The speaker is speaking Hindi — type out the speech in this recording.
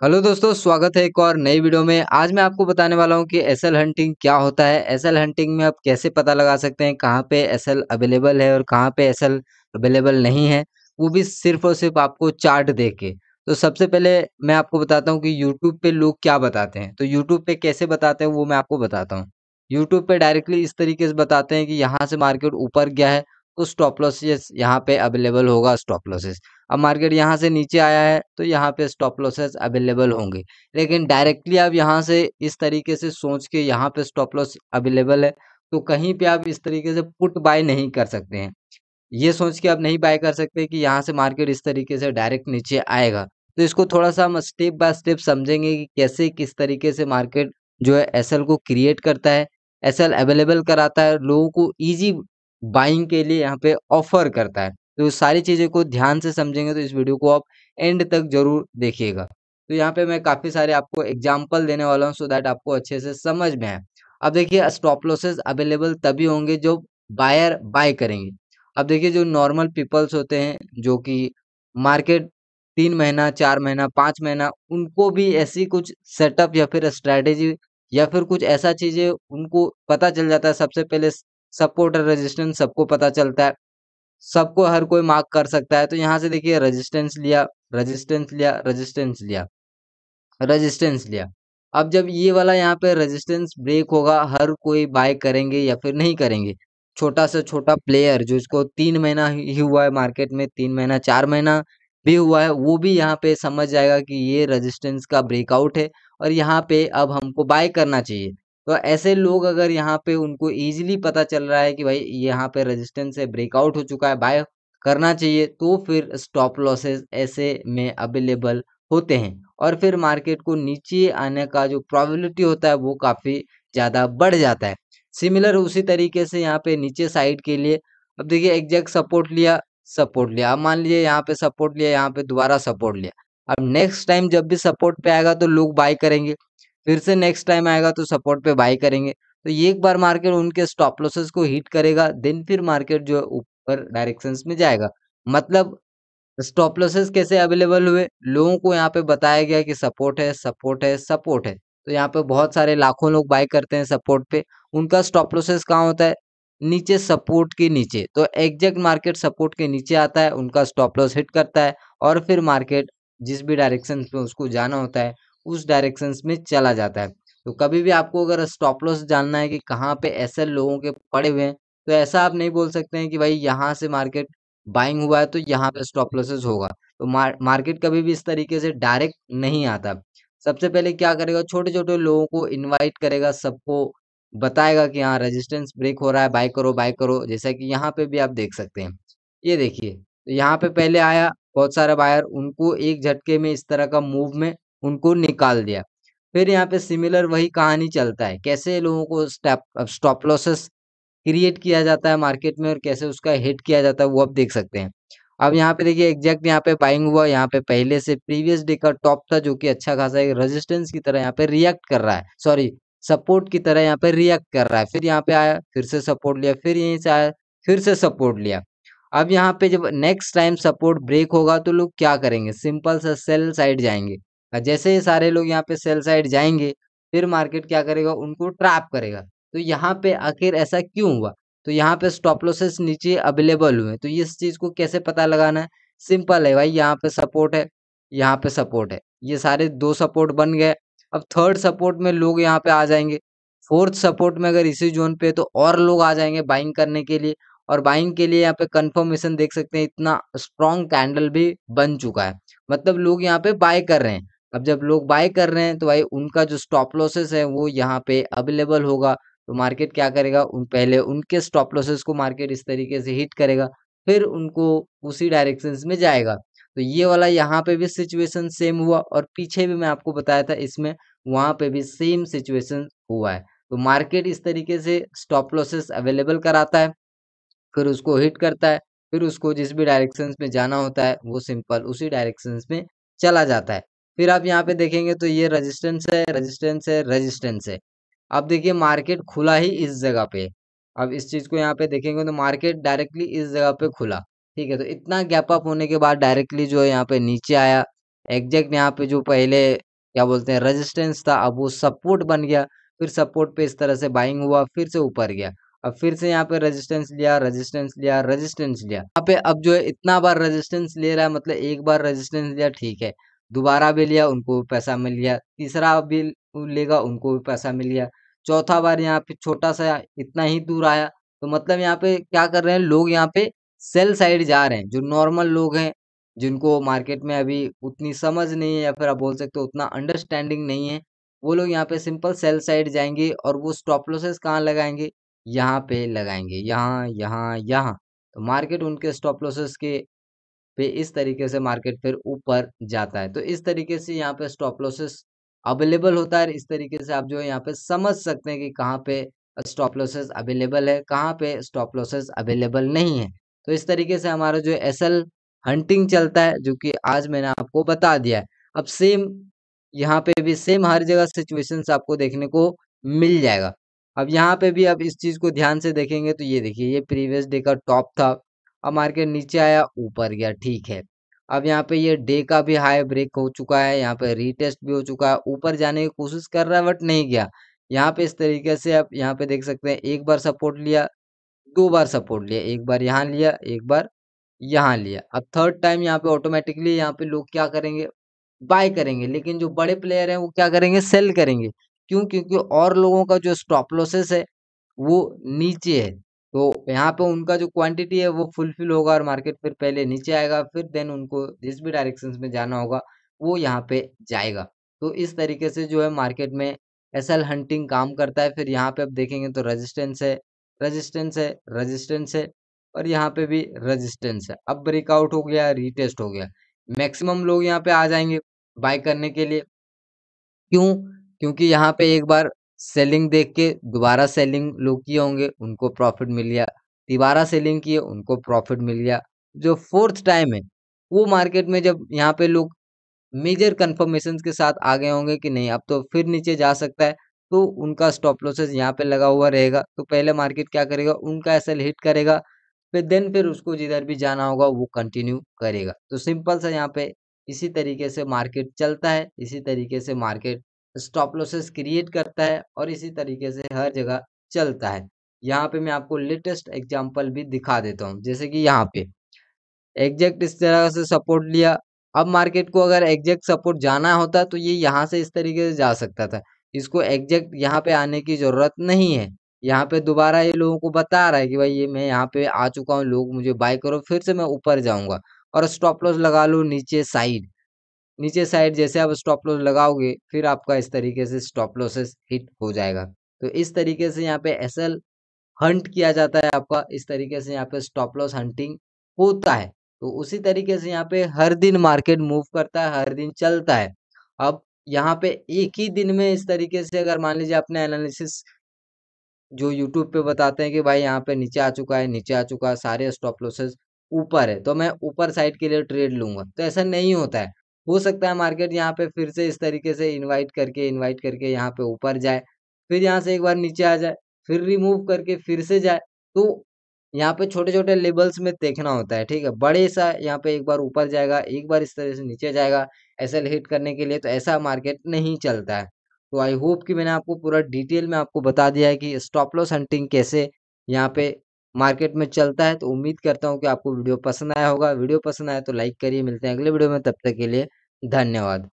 हेलो दोस्तों, स्वागत है एक और नई वीडियो में। आज मैं आपको बताने वाला हूं कि एसएल हंटिंग क्या होता है। एसएल हंटिंग में आप कैसे पता लगा सकते हैं कहां पे एसएल अवेलेबल है और कहां पे एसएल अवेलेबल नहीं है, वो भी सिर्फ और सिर्फ आपको चार्ट देख के। तो सबसे पहले मैं आपको बताता हूं कि यूट्यूब पे लोग क्या बताते हैं। तो यूट्यूब पे कैसे बताते हैं वो मैं आपको बताता हूँ। यूट्यूब पे डायरेक्टली इस तरीके से बताते हैं कि यहाँ से मार्केट ऊपर गया है तो स्टॉप लॉसेस यहाँ पे अवेलेबल होगा, स्टॉप लॉसेस। अब मार्केट यहाँ से नीचे आया है तो यहाँ पे स्टॉप लॉसेस अवेलेबल होंगे। लेकिन डायरेक्टली आप यहाँ से इस तरीके से सोच के यहाँ पे स्टॉप लॉस अवेलेबल है तो कहीं पे आप इस तरीके से पुट बाय नहीं कर सकते हैं। ये सोच के आप नहीं बाय कर सकते कि यहाँ से मार्केट इस तरीके से डायरेक्ट नीचे आएगा। तो इसको थोड़ा-सा हम स्टेप बाय स्टेप समझेंगे कि कैसे किस तरीके से मार्केट जो है एसएल को क्रिएट करता है, एसएल अवेलेबल कराता है, लोगों को ईज़ी बाइंग के लिए यहाँ पे ऑफ़र करता है। तो सारी चीज़ें को ध्यान से समझेंगे तो इस वीडियो को आप एंड तक ज़रूर देखिएगा। तो यहाँ पे मैं काफ़ी सारे आपको एग्ज़ाम्पल देने वाला हूँ सो दैट आपको अच्छे से समझ में आए। अब देखिए स्टॉप लॉसेस अवेलेबल तभी होंगे जो बायर बाय करेंगे। अब देखिए जो नॉर्मल पीपल्स होते हैं जो कि मार्केट 3 महीना, 4 महीना, 5 महीना उनको भी ऐसी कुछ सेटअप या फिर स्ट्रैटेजी या फिर कुछ ऐसा चीज़ें उनको पता चल जाता है। सबसे पहले सपोर्ट और रेजिस्टेंस सबको पता चलता है। सबको हर कोई मार्क कर सकता है। तो यहाँ से देखिए रेजिस्टेंस लिया, रेजिस्टेंस लिया, रेजिस्टेंस लिया, रेजिस्टेंस लिया। अब जब ये वाला यहाँ पे रेजिस्टेंस ब्रेक होगा, हर कोई बाय करेंगे या फिर नहीं करेंगे। छोटा से छोटा प्लेयर जो इसको 3 महीना ही हुआ है मार्केट में, 3 महीना, 4 महीना भी हुआ है, वो भी यहाँ पे समझ जाएगा कि ये रेजिस्टेंस का ब्रेकआउट है और यहाँ पे अब हमको बाय करना चाहिए। तो ऐसे लोग अगर यहाँ पे उनको ईज़िली पता चल रहा है कि भाई यहाँ पे रेजिस्टेंस है, ब्रेकआउट हो चुका है, बाय करना चाहिए, तो फिर स्टॉप लॉसेस ऐसे में अवेलेबल होते हैं। और फिर मार्केट को नीचे आने का जो प्रोबेबिलिटी होता है वो काफ़ी ज़्यादा बढ़ जाता है। सिमिलर उसी तरीके से यहाँ पे नीचे साइड के लिए अब देखिए एग्जैक्ट सपोर्ट लिया, सपोर्ट लिया। अब मान लीजिए यहाँ पे सपोर्ट लिया, यहाँ पे दोबारा सपोर्ट लिया। अब नेक्स्ट टाइम जब भी सपोर्ट पे आएगा तो लोग बाय करेंगे। फिर से नेक्स्ट टाइम आएगा तो सपोर्ट पे बाय करेंगे। तो ये एक बार मार्केट उनके स्टॉप लॉसेस को हिट करेगा, देन फिर मार्केट जो है ऊपर डायरेक्शंस में जाएगा। मतलब स्टॉप लॉसेस कैसे अवेलेबल हुए? लोगों को यहाँ पे बताया गया कि सपोर्ट है, सपोर्ट है, सपोर्ट है। तो यहाँ पे बहुत सारे लाखों लोग बाय करते हैं सपोर्ट पे। उनका स्टॉप लॉसेस कहाँ होता है? नीचे सपोर्ट के नीचे। तो एग्जैक्ट मार्केट सपोर्ट के नीचे आता है, उनका स्टॉप लॉस हिट करता है और फिर मार्केट जिस भी डायरेक्शंस में उसको जाना होता है, उस डायरेक्शंस में चला जाता है। तो कभी भी आपको अगर स्टॉप लॉस जानना है कि कहाँ पे एसएल लोगों के पड़े हुए हैं, तो ऐसा आप नहीं बोल सकते हैं कि भाई यहाँ से मार्केट बाइंग हुआ है तो यहाँ पे स्टॉप लॉसेस होगा। तो मार्केट कभी भी इस तरीके से डायरेक्ट नहीं आता। सबसे पहले क्या करेगा, छोटे-छोटे लोगों को इनवाइट करेगा, सबको बताएगा कि हाँ रेजिस्टेंस ब्रेक हो रहा है, बाय करो। जैसा कि यहाँ पे भी आप देख सकते हैं। ये देखिए, तो यहाँ पे पहले आया बहुत सारा बायर, उनको एक झटके में इस तरह का मूव में उनको निकाल दिया। फिर यहाँ पे सिमिलर वही कहानी चलता है। कैसे लोगों को स्टॉप लॉसेस क्रिएट किया जाता है मार्केट में और कैसे उसका हिट किया जाता है वो आप देख सकते हैं। अब यहाँ पे देखिए एग्जैक्ट यहाँ पे बाइंग हुआ, यहाँ पे पहले से प्रीवियस डे का टॉप था जो कि अच्छा खासा एक रेजिस्टेंस की तरह यहाँ पे रिएक्ट कर रहा है, सॉरी सपोर्ट की तरह यहाँ पे रिएक्ट कर रहा है। फिर यहाँ पे आया, फिर से सपोर्ट लिया, फिर यहीं से आया, फिर से सपोर्ट लिया। अब यहाँ पे जब नेक्स्ट टाइम सपोर्ट ब्रेक होगा तो लोग क्या करेंगे, सिंपल सा सेल साइड जाएंगे। और जैसे ये सारे लोग यहाँ पे सेल साइड जाएंगे, फिर मार्केट क्या करेगा, उनको ट्रैप करेगा। तो यहाँ पे आखिर ऐसा क्यों हुआ? तो यहाँ पे स्टॉप लॉसेस नीचे अवेलेबल हुए हैं। तो इस चीज़ को कैसे पता लगाना है? सिंपल है भाई, यहाँ पे सपोर्ट है, यहाँ पे सपोर्ट है। ये सारे 2 सपोर्ट बन गए। अब थर्ड सपोर्ट में लोग यहाँ पे आ जाएँगे। फोर्थ सपोर्ट में अगर इसी ज़ोन पे है तो और लोग आ जाएँगे बाइंग करने के लिए और बाइंग के लिए यहाँ पे कन्फर्मेशन देख सकते हैं, इतना स्ट्रॉन्ग कैंडल भी बन चुका है। मतलब लोग यहाँ पे बाय कर रहे हैं। अब जब लोग बाय कर रहे हैं तो भाई उनका जो स्टॉप लॉसेस है वो यहाँ पे अवेलेबल होगा। तो मार्केट क्या करेगा, उन पहले उनके स्टॉप लॉसेस को मार्केट इस तरीके से हिट करेगा, फिर उनको उसी डायरेक्शंस में जाएगा। तो ये वाला यहाँ पे भी सिचुएशन सेम हुआ और पीछे भी मैं आपको बताया था इसमें, वहाँ पे भी सेम सिचुएशन हुआ है। तो मार्केट इस तरीके से स्टॉप लॉसेस अवेलेबल कराता है, फिर उसको हिट करता है, फिर उसको जिस भी डायरेक्शंस में जाना होता है वो सिंपल उसी डायरेक्शंस में चला जाता है। फिर आप यहाँ पे देखेंगे तो ये रेजिस्टेंस है, रेजिस्टेंस है, रेजिस्टेंस है। अब देखिए मार्केट खुला ही इस जगह पे। अब इस चीज़ को यहाँ पे देखेंगे तो मार्केट डायरेक्टली इस जगह पे खुला। ठीक है, तो इतना गैप अप होने के बाद डायरेक्टली जो है यहाँ पे नीचे आया। एग्जैक्ट यहाँ पे जो पहले क्या बोलते हैं रेजिस्टेंस था, अब वो सपोर्ट बन गया, फिर सपोर्ट पे इस तरह से बाइंग हुआ, फिर से ऊपर गया, अब फिर से यहाँ पे रेजिस्टेंस लिया, रेजिस्टेंस लिया, रेजिस्टेंस लिया। यहाँ पे अब जो है इतना बार रेजिस्टेंस ले रहा है, मतलब एक बार रेजिस्टेंस लिया ठीक है, दोबारा भी लिया उनको भी पैसा मिल गया, तीसरा भी लेगा उनको भी पैसा मिल गया, चौथा बार यहाँ पे छोटा सा इतना ही दूर आया, तो मतलब यहाँ पे क्या कर रहे हैं लोग, यहाँ पे सेल साइड जा रहे हैं। जो नॉर्मल लोग हैं जिनको मार्केट में अभी उतनी समझ नहीं है, या फिर आप बोल सकते हो उतना अंडरस्टैंडिंग नहीं है, वो लोग यहाँ पे सिंपल सेल साइड जाएंगे और वो स्टॉप लॉसेस कहाँ लगाएंगे, यहाँ पे लगाएंगे, यहाँ यहाँ यहाँ। तो मार्केट उनके स्टॉप लॉसेस के पे इस तरीके से मार्केट फिर ऊपर जाता है। तो इस तरीके से यहाँ पे स्टॉप लॉसेस अवेलेबल होता है, इस तरीके से आप जो है यहाँ पे समझ सकते हैं कि कहाँ पे स्टॉप लॉसेस अवेलेबल है, कहाँ पे स्टॉप लॉसेस अवेलेबल नहीं है। तो इस तरीके से हमारा जो एसएल हंटिंग चलता है, जो कि आज मैंने आपको बता दिया है। अब सेम यहाँ पे भी सेम हर जगह सिचुएशंस आपको देखने को मिल जाएगा। अब यहाँ पे भी अब इस चीज को ध्यान से देखेंगे तो ये देखिए, ये प्रीवियस डे का टॉप था, अब मार्केट नीचे आया ऊपर गया, ठीक है। अब यहाँ पे ये डे का भी हाई ब्रेक हो चुका है, यहाँ पे रीटेस्ट भी हो चुका है, ऊपर जाने की कोशिश कर रहा है बट नहीं गया। यहाँ पे इस तरीके से आप यहाँ पे देख सकते हैं, एक बार सपोर्ट लिया, दो बार सपोर्ट लिया, एक बार यहाँ लिया, एक बार यहाँ लिया। अब थर्ड टाइम यहाँ पे ऑटोमेटिकली यहाँ पे लोग क्या करेंगे, बाय करेंगे, लेकिन जो बड़े प्लेयर हैं वो क्या करेंगे, सेल करेंगे। क्यों? क्योंकि और लोगों का जो स्टॉप लॉसेस है वो नीचे है, तो यहाँ पे उनका जो क्वांटिटी है वो फुलफिल होगा और मार्केट फिर पहले नीचे आएगा, फिर देन उनको जिस भी डायरेक्शंस में जाना होगा वो यहाँ पे जाएगा। तो इस तरीके से जो है मार्केट में एसएल हंटिंग काम करता है। फिर यहाँ पे आप देखेंगे तो रेजिस्टेंस है, रेजिस्टेंस है, रेजिस्टेंस है, और यहाँ पे भी रेजिस्टेंस है। अब ब्रेकआउट हो गया, रीटेस्ट हो गया, मैक्सिमम लोग यहाँ पे आ जाएंगे बाय करने के लिए। क्यों? क्योंकि यहाँ पे एक बार सेलिंग देख के दोबारा सेलिंग लोग किए होंगे, उनको प्रॉफिट मिल गया, तिबारा सेलिंग किए उनको प्रॉफिट मिल गया। जो फोर्थ टाइम है वो मार्केट में जब यहाँ पे लोग मेजर कंफर्मेशन के साथ आ गए होंगे कि नहीं अब तो फिर नीचे जा सकता है, तो उनका स्टॉप लॉसेस यहाँ पे लगा हुआ रहेगा, तो पहले मार्केट क्या करेगा, उनका एसएल हिट करेगा, फिर उसको जिधर भी जाना होगा वो कंटिन्यू करेगा। तो सिंपल सा यहाँ पे इसी तरीके से मार्केट चलता है, इसी तरीके से मार्केट स्टॉप लॉसेस क्रिएट करता है और इसी तरीके से हर जगह चलता है। यहाँ पे मैं आपको लेटेस्ट एग्जांपल भी दिखा देता हूँ, जैसे कि यहाँ पे एग्जैक्ट इस तरह से सपोर्ट लिया। अब मार्केट को अगर एग्जैक्ट सपोर्ट जाना होता तो ये यहाँ से इस तरीके से जा सकता था, इसको एग्जैक्ट यहाँ पे आने की जरूरत नहीं है। यहाँ पे दोबारा ये लोगों को बता रहा है कि भाई ये मैं यहाँ पे आ चुका हूँ, लोग मुझे बाय करो, फिर से मैं ऊपर जाऊंगा और स्टॉप लॉस लगा लो नीचे साइड। नीचे साइड जैसे आप स्टॉप लॉस लगाओगे फिर आपका इस तरीके से स्टॉप लॉसेस हिट हो जाएगा। तो इस तरीके से यहाँ पे एसएल हंट किया जाता है आपका, इस तरीके से यहाँ पे स्टॉप लॉस हंटिंग होता है। तो उसी तरीके से यहाँ पे हर दिन मार्केट मूव करता है, हर दिन चलता है। अब यहाँ पे एक ही दिन में इस तरीके से अगर मान लीजिए आपने एनालिसिस जो यूट्यूब पे बताते हैं कि भाई यहाँ पे नीचे आ चुका है, नीचे आ चुका है, सारे स्टॉप लॉसेस ऊपर है, तो मैं ऊपर साइड के लिए ट्रेड लूंगा, तो ऐसा नहीं होता है। हो सकता है मार्केट यहाँ पे फिर से इस तरीके से इनवाइट करके यहाँ पे ऊपर जाए, फिर यहाँ से एक बार नीचे आ जाए, फिर रिमूव करके फिर से जाए। तो यहाँ पे छोटे छोटे लेवल्स में देखना होता है, ठीक है। बड़े सा यहाँ पे एक बार ऊपर जाएगा, एक बार इस तरह से नीचे जाएगा, ऐसा हिट करने के लिए, तो ऐसा मार्केट नहीं चलता है। तो आई होप कि मैंने आपको पूरा डिटेल में आपको बता दिया है कि स्टॉप लॉस हंटिंग कैसे यहाँ पे मार्केट में चलता है। तो उम्मीद करता हूँ कि आपको वीडियो पसंद आया होगा। वीडियो पसंद आया तो लाइक करिए। मिलते हैं अगले वीडियो में, तब तक के लिए धन्यवाद।